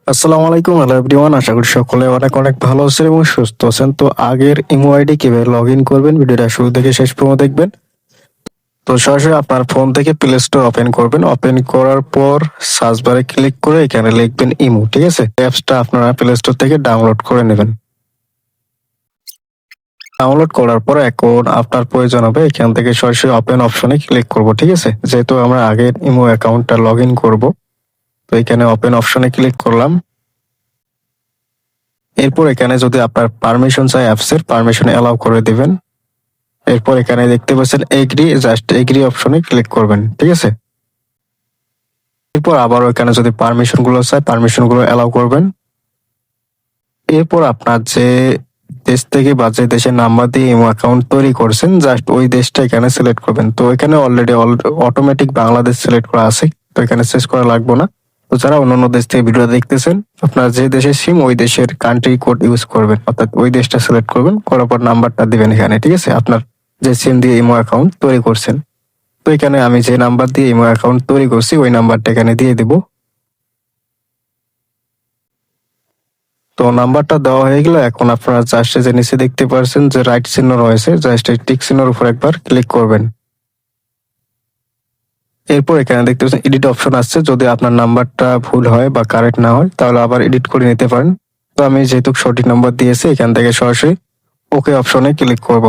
আসসালামু আলাইকুম, hello everyone. আশা করি সকলে অনেক অনেক ভালো আছেন এবং সুস্থ আছেন। তো আগের ইমো আইডি কিভাবে লগ ইন করবেন ভিডিওটা শুরু থেকে শেষ পর্যন্ত দেখবেন। তো সরাসরি আপনার ফোন থেকে প্লে স্টোর ওপেন করবেন। ওপেন করার পর সার্চ বারে ক্লিক করে এখানে লিখবেন ইমো। ঠিক আছে, অ্যাপসটা আপনারা প্লে স্টোর থেকে ডাউনলোড করে নেবেন। ডাউনলোড করার পর এখন আপনার প্রয়োজন হবে এখান থেকে সরাসরি ওপেন অপশনে ক্লিক করব। ঠিক আছে, যেহেতু আমরা আগের ইমো অ্যাকাউন্টটা লগ ইন করবো, তো এখানে ওপেন অপশনে ক্লিক করলাম। এরপর এখানে যদি আপনার পারমিশন চাই অ্যাপসের, পারমিশন অ্যালাউ করে দিবেন। এরপর এখানে দেখতে পাচ্ছেন এগ্রি, জাস্ট এগ্রি অপশনে ক্লিক করবেন। ঠিক আছে, এরপর আবার এখানে যদি পারমিশন গুলো চাই পারমিশন গুলো অ্যালাউ করবেন। এরপর আপনার যে দেশ থেকে বা যে দেশের নাম্বার দিয়ে ইমো অ্যাকাউন্ট তৈরি করছেন জাস্ট ওই দেশটা এখানে সিলেক্ট করবেন। তো এখানে অলরেডি অটোমেটিক বাংলাদেশ সিলেক্ট করা আছে, তো এখানে চেঞ্জ করা লাগবে না। তো যারা অন্যান্য দেশ থেকে ভিডিও দেখতেছেন, আপনার যে দেশের সিম ওই দেশের কান্ট্রি কোড ইউজ করবেন, অর্থাৎ ওই দেশটা সিলেক্ট করবেন, করার পর নাম্বারটা দিবেন এখানে। ঠিক আছে, আপনার যে সিম দিয়ে ইমো অ্যাকাউন্ট তৈরি করছেন, তো এখানে আমি যে নাম্বার দিয়ে ইমো অ্যাকাউন্ট তৈরি করছি ওই নাম্বারটা এখানে দিয়ে দিব। তো নাম্বারটা দেওয়া হয়ে গেলে এখন আপনারা জাস্ট যে নিচে দেখতে পাচ্ছেন যে রাইট চিহ্ন রয়েছে, জাস্ট এই টিক চিহ্নের উপর একবার ক্লিক করবেন। এরপর এখানে দেখতে পাচ্ছেন এডিট অপশন আসছে। যদি আপনার নাম্বারটা ভুল হয় বা কারেক্ট না হয় তাহলে আবার এডিট করে নিতে পারেন। তো আমি যেহেতু সঠিক নাম্বার দিয়েছি এখান থেকে সরাসরি ওকে অপশনে ক্লিক করব।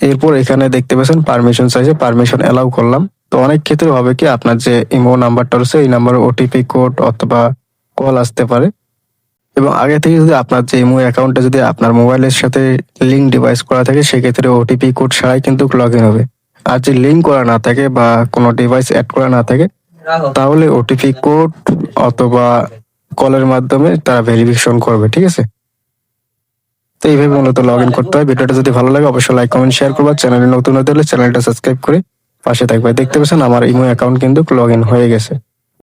এরপর এখানে দেখতে পাচ্ছেন পারমিশন চাইছে, পারমিশন অ্যালাউ করলাম। তো অনেক ক্ষেত্রে হবে কি আপনার যে ইমো নাম্বারটা রয়েছে এই নাম্বারে ওটিপি কোড অথবা কল আসতে পারে, এবং আগে থেকে যদি আপনার যে ইমো অ্যাকাউন্টটা যদি আপনার মোবাইলের সাথে লিঙ্ক ডিভাইস করা থাকে সেক্ষেত্রে ওটিপি কোড ছাড়াই কিন্তু লগ ইন হবে। আর যে লিঙ্ক করা না থাকে বা কোনো ডিভাইস অ্যাড করা না থাকে তাহলে ওটিপি কোড অথবা কলের মাধ্যমে তারা ভেরিফিকেশন করবে। ঠিক আছে, তো এইভাবে মূলত লগ ইন করতে হয়। ভিডিওটা যদি ভালো লাগে অবশ্যই লাইক কমেন্ট শেয়ার করবা। চ্যানেলে নতুন হতে হলে চ্যানেলটা সাবস্ক্রাইব করে পাশে থাকবে। দেখতে পাচ্ছেন আমার ইমো অ্যাকাউন্ট কিন্তু লগ ইন হয়ে গেছে।